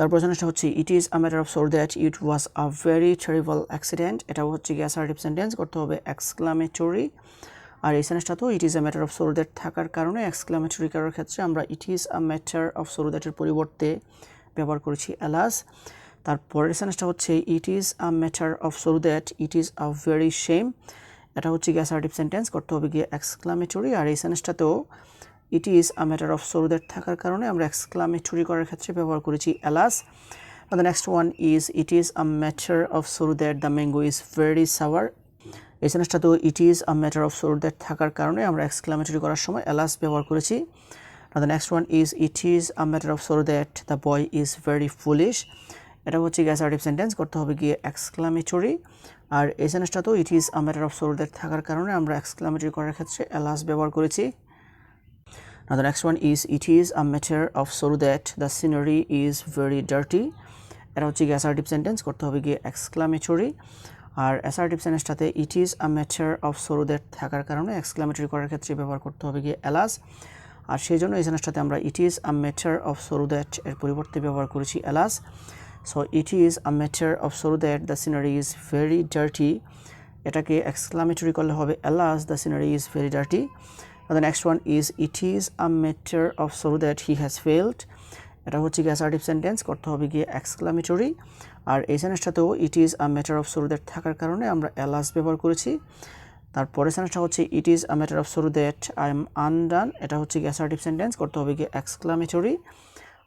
তারপর সেন্টেন্সটা হচ্ছে it is a matter of sorrow that it was a very terrible accident. এটা হচ্ছে কি অ্যাসার্টিভ সেন্টেন্স, করতে হবে এক্সক্লামেটরি। আর এই সেন্টেন্সটা তো it is a matter of sorrow that থাকার কারণে এক্সক্লামেটরি করার ক্ষেত্রে আমরা it is a matter of sorrow দ্যাটের পরিবর্তে ব্যবহার করেছি অ্যালাস। তারপরের সেন্টেন্সটা হচ্ছে it is a matter of sorrow that it is a very shame. এটা হচ্ছে কি অ্যাসার্টিভ সেন্টেন্স, করতে হবে গিয়ে এক্সক্লামেটরি। আর এই সেন্টেন্সটাতেও it is a matter of sorrow that থাকার কারণে আমরা এক্সক্লামেটরি করার ক্ষেত্রে ব্যবহার করেছি alas. The next one is it is a matter of sorrow that the mango is very sour. এই সেন্টেন্সটাতেও it is a matter of sorrow that থাকার কারণে আমরা এক্সক্লামেটরি করার সময় অ্যালাস ব্যবহার করেছি। The next one is it is a matter of sorrow that the boy is very foolish. এটা হচ্ছে অ্যাসার্টিভ সেন্টেন্স, করতে হবে গিয়ে এক্সক্লামেটরি। আর এই সেন্টেন্সটাতেও it is a matter of sorrow that থাকার কারণে আমরা এক্সক্লামেটরি করার ক্ষেত্রে অ্যালাস ব্যবহার করেছি। Now the next one is it is a matter of sorrow that the scenery is very dirty. এটা হচ্ছে অ্যাসার্টিভ সেন্টেন্স, করতে হবে গিয়ে এক্সক্লামেটরি। আর অ্যাসার্টিভ সেন্টেন্সটাতে it is a matter of sorrow that থাকার কারণে এক্সক্লামেটরি করার ক্ষেত্রে ব্যবহার করতে হবে গিয়ে অ্যালাস। আর সেই জন্য এই সেন্টেন্সটাতে আমরা it is a matter of sorrow that এর পরিবর্তে ব্যবহার করেছি alas. So it is a matter of sorrow that the scenery is very dirty, এটাকে এক্সক্লামেটরি করলে হবে alas the scenery is very dirty. The next one is it is a matter of sorrow that he has failed. এটা হচ্ছে assertive sentence, করতে হবে গিয়ে exclamatory. আর এই সেন্টেন্সটাতেও it is a matter of sorrow that থাকার কারণে আমরা অ্যালাস ব্যবহার করেছি। তারপরে সেন্টেন্সটা হচ্ছে it is a matter of sorrow that I am undone. এটা হচ্ছে অ্যাসার্টিভ সেন্টেন্স, করতে হবে গিয়ে এক্সক্লামেটরি।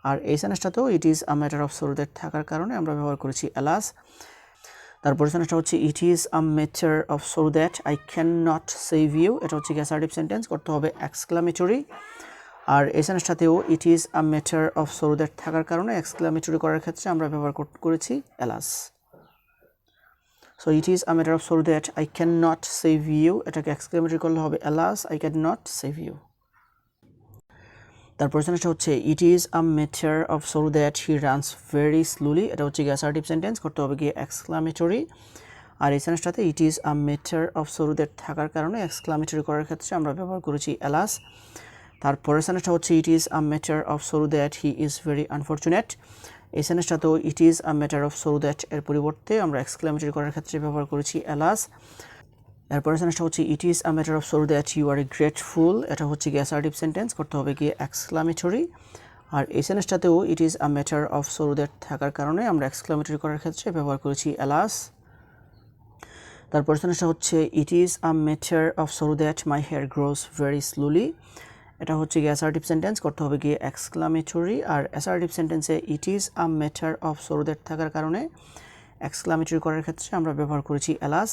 আর এই সেন্টেন্সটাতেও it is a matter of sorrow that থাকার কারণে আমরা ব্যবহার করেছি অ্যালাস। তারপরে সেন্টেন্সটা হচ্ছে it is a matter of sorrow that I can not save you. এটা হচ্ছে অ্যাসার্টিভ সেন্টেন্স, করতে হবে এক্সক্লামেটরি। আর এই সেন্টেন্সটাতেও it is a matter of sorrow that থাকার কারণে এক্সক্লামেটরি করার ক্ষেত্রে আমরা ব্যবহার করেছি alas. So it is a matter of sorrow that I can not save you, এটাকে এক্সক্লামেটরি করলে হবে alas I can not save you. তারপর সেন্টেন্সটা হচ্ছে it is a matter of sorrow that he runs very slowly. এটা হচ্ছে assertive sentence, করতে হবে গিয়ে এক্সক্লামেটরি। আর এই সেন্টেন্সটাতে it is a matter of sorrow that থাকার কারণে এক্সক্লামেটরি করার ক্ষেত্রে আমরা ব্যবহার করেছি অ্যালাস। তারপরের সেন্টেন্সটা হচ্ছে it is a matter of sorrow that he is very unfortunate. এই সেন্টেন্সটাতেও it is a matter of sorrow that এর পরিবর্তে আমরা এক্সক্লামেটরি করার ক্ষেত্রে ব্যবহার করেছি অ্যালাস। এরপরের সেন্টেন্সটা হচ্ছে it is a matter of sorrow that you are a grateful. এটা হচ্ছে অ্যাসার্টিভ সেন্টেন্স, করতে হবে গিয়ে এক্সক্লামেটরি। আর এই সেন্টেন্সটাতেও it is a matter of sorrow that থাকার কারণে আমরা এক্সক্লামেটরি করার ক্ষেত্রে ব্যবহার করেছি অ্যালাস। তারপর সেন্টেন্সটা হচ্ছে it is a matter of sorrow that my hair grows very slowly. এটা হচ্ছে অ্যাসার্টিভ সেন্টেন্স, করতে হবে গিয়ে এক্সক্লামেটরি। আর অ্যাসার্টিভ সেন্টেন্সে it is a matter of sorrow that থাকার কারণে এক্সক্লামেটরি করার ক্ষেত্রে আমরা ব্যবহার করেছি অ্যালাস।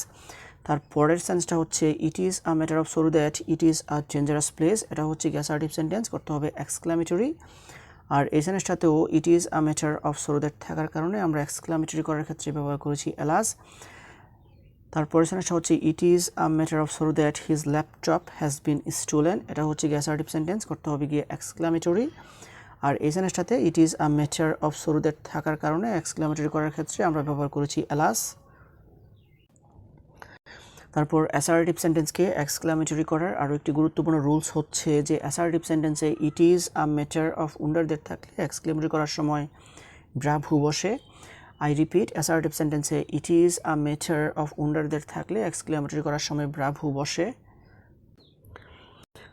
তারপরের সেন্সটা হচ্ছে it is a matter of sorrow that it is a dangerous place. এটা হচ্ছে অ্যাসার্টিভ সেন্টেন্স, করতে হবে এক্সক্লামেটরি। আর এই সেন্সটাতেও it is a matter of sorrow that থাকার কারণে আমরা এক্সক্লামেটরি করার ক্ষেত্রে ব্যবহার করেছি অ্যালাস। তারপরের সেন্টেন্সটা হচ্ছে it is a matter of sorrow that his laptop has been stolen. এটা হচ্ছে অ্যাসার্টিভ সেন্টেন্স, করতে হবে গিয়ে এক্সক্লামেটরি। আর এই সেন্টেন্সটাতে it is a matter of sorrow that থাকার কারণে এক্সক্লামেটরি করার ক্ষেত্রে আমরা ব্যবহার করেছি অ্যালাস। তারপর অ্যাসার্টিভ সেন্টেন্সকে এক্সক্লামেটরি করার আরও একটি গুরুত্বপূর্ণ রুলস হচ্ছে যে অ্যাসার্টিভ সেন্টেন্সে it is a matter of wonder that থাকলে এক্সক্লামেটরি করার সময় ব্রাভু বসে। আই রিপিট, অ্যাসার্টিভ সেন্টেন্সে it is a matter of wonder that থাকলে এক্সক্লামেটরি করার সময় ব্রাভু বসে।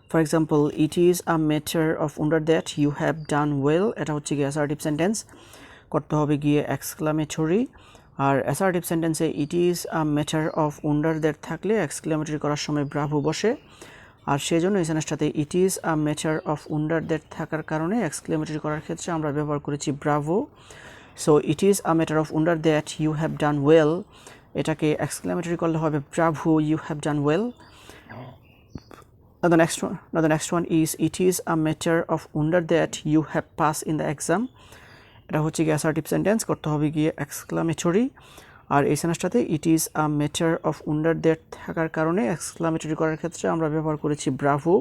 For example, it is a matter of wonder that you have done well. এটা হচ্ছে গিয়ে অ্যাসার্টিভ সেন্টেন্স, করতে হবে গিয়ে এক্সক্লামেটরি। আর অ্যাসার্টিভ সেন্টেন্সে it is a matter of wonder that থাকলে এক্সক্লামেটরি করার সময় ব্রাভু বসে। আর সেই জন্য এই সেন্টেন্সটাতে it is a matter of wonder that থাকার কারণে এক্সক্লামেটরি করার ক্ষেত্রে আমরা ব্যবহার করেছি bravo. So it is a matter of wonder that you have done well, এটাকে এক্সক্লামেটরি করলে হবে bravo you have done well. Now the next one is it is a matter of wonder that you have passed in the exam. এটা হচ্ছে গিয়ে assertive sentence, করতে হবে গিয়ে exclamatory. আর এই সেন্টেন্সটাতে it is a matter of wonder that থাকার কারণে এক্সক্লামেটরি করার ক্ষেত্রে আমরা ব্যবহার করেছি bravo.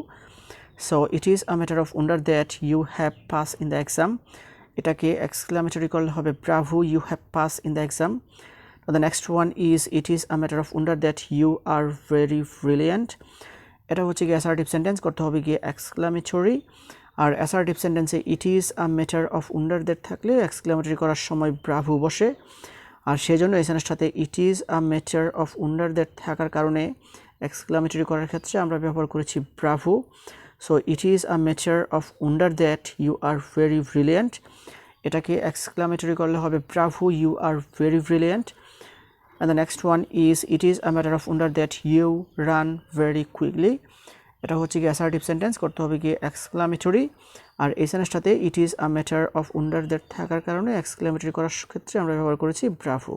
So it is a matter of wonder that you have pass in the exam, এটাকে এক্সক্লামেটরি করলে হবে bravo you have pass in the exam. The next one is it is a matter of wonder that you are very brilliant. এটা হচ্ছে গিয়ে assertive sentence, করতে হবে গিয়ে exclamatory. আর অ্যাসার্টিভ সেন্টেন্সে it is a matter of wonder that থাকলে exclamatory করার সময় ব্রাভো বসে, আর সেজন্য এই সেন্টেন্সটাতে it is a matter of wonder that থাকার কারণে এক্সক্লেমেটরি করার ক্ষেত্রে আমরা ব্যবহার করেছি bravo. So it is a matter of wonder that you are very brilliant, এটাকে এক্সক্লেমেটরি করলে হবে bravo you are very brilliant. And the next one is it is a matter of wonder that you run very quickly, এটা হচ্ছে কি assertive sentence, করতে হবে কি exclamatory. আর এই সেন্টেন্সটাতে it is a matter of wonder that থাকার কারণে এক্সক্লেমেটরি করার ক্ষেত্রে আমরা ব্যবহার করেছি ব্রাভো।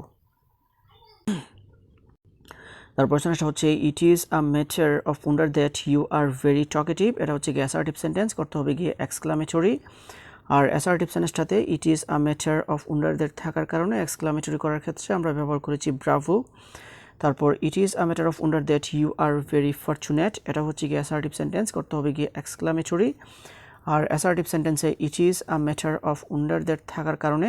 তারপর সেন্টেন্সটা হচ্ছে it is a matter of wonder that you are very talkative, এটা হচ্ছে কি অ্যাসার্টিভ সেন্টেন্স, করতে হবে গিয়ে এক্সক্লেমেটরি। আর অ্যাসার্টিভ সেন্টেন্সটাতে it is a matter of wonder that থাকার কারণে এক্সক্লেমেটরি করার ক্ষেত্রে আমরা ব্যবহার করেছি ব্রাভো। তারপর it is a matter of wonder that you are very fortunate, এটা হচ্ছে গিয়ে অ্যাসার্টিভ সেন্টেন্স, করতে হবে গিয়ে এক্সক্লেমেটরি। আর অ্যাসার্টিভ সেন্টেন্সে it is a matter of wonder that থাকার কারণে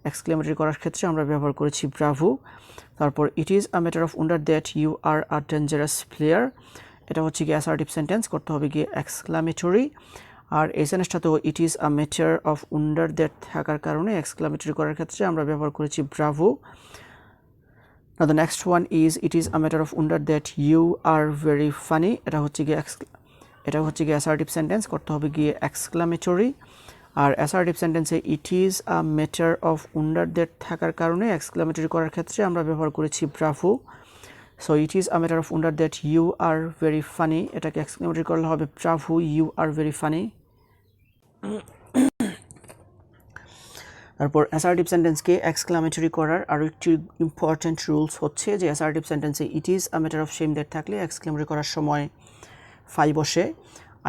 এক্সক্লেমেটরি করার ক্ষেত্রে আমরা ব্যবহার করেছি ব্রাভো। তারপর it is a matter of wonder that you are a dangerous player, এটা হচ্ছে গিয়ে অ্যাসার্টিভ সেন্টেন্স, করতে হবে গিয়ে এক্সক্লেমেটরি। আর এই সেন্টেন্সটাতেও it is a matter of wonder that থাকার কারণে এক্সক্লেমেটরি করার ক্ষেত্রে আমরা ব্যবহার করেছি bravo. Now the next one is it is a matter of wonder that you are very funny, এটা হচ্ছে গিয়ে অ্যাসার্টিভ সেন্টেন্স, করতে হবে গিয়ে এক্সক্লেমেটরি। আর অ্যাসার্টিভ সেন্টেন্সে it is a matter of wonder that থাকার কারণে এক্সক্লেমেটরি করার ক্ষেত্রে আমরা ব্যবহার করেছি bravo. So it is a matter of wonder that you are very funny, এটাকে এক্সক্লেমেটরি করলে হবে bravo you are very funny. তারপর অ্যাসার্টিভ সেন্টেন্সকে এক্সক্লেমেটরি করার আরও একটি ইম্পর্ট্যান্ট রুলস হচ্ছে যে অ্যাসার্টিভ সেন্টেন্সে it is a matter of shame that থাকলে এক্সক্লেমেটরি করার সময় ফাই বসে।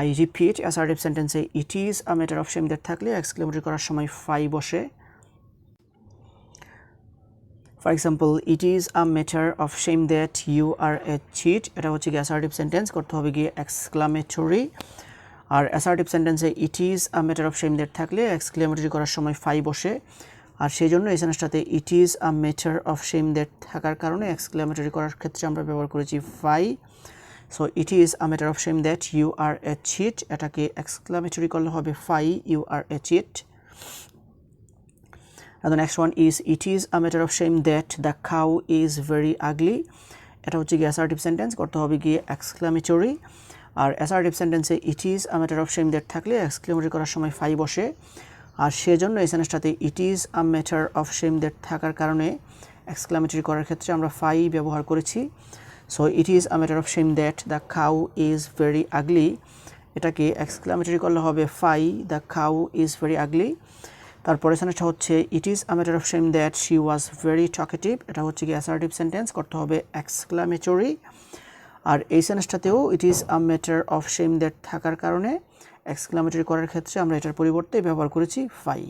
আই রিপিট, অ্যাসার্টিভ সেন্টেন্সে it is a matter of shame that থাকলে এক্সক্লেমেটরি করার সময় ফাই বসে। For example it is a matter of shame that you are a cheat, এটা হচ্ছে গিয়ে অ্যাসার্টিভ সেন্টেন্স, করতে হবে গিয়ে এক্সক্লেমেটরি। আর অ্যাসার্টিভ সেন্টেন্সে it is a matter of shame that থাকলে এক্সক্লেমেটরি করার সময় ফাই বসে, আর সেই জন্য এই সেন্টেন্সটাতে it is a matter of shame that থাকার কারণে এক্সক্লেমেটরি করার ক্ষেত্রে আমরা ব্যবহার করেছি fie. So it is a matter of shame that you are a cheat, এটাকে এক্সক্লেমেটরি করলে হবে fie you are a cheat. And the next one is it is a matter of shame that the cow is very ugly, এটা হচ্ছে গিয়ে assertive sentence, করতে হবে গিয়ে exclamatory. আর অ্যাসার্টিভ সেন্টেন্সে it is a matter of shame that থাকলে exclamatory করার সময় ফাই বসে, আর সেজন্য এই সেন্টেন্সটাতে it is a matter of shame that থাকার কারণে এক্সক্লেমেটরি করার ক্ষেত্রে আমরা ফাই ব্যবহার করেছি। So it is a matter of shame that the cow is very ugly, এটাকে এক্সক্লেমেটরি করলে হবে fie the cow is very ugly. তারপরে সেন্টেন্সটা হচ্ছে it is a matter of shame that she was very talkative, এটা হচ্ছে কি assertive sentence, করতে হবে এক্সক্লেমেটরি। আর এই সেন্টেন্সটাতেও it is a matter of shame that থাকার কারণে এক্সক্লেমেটরি করার ক্ষেত্রে আমরা এটার পরিবর্তে ব্যবহার করেছি ফাই।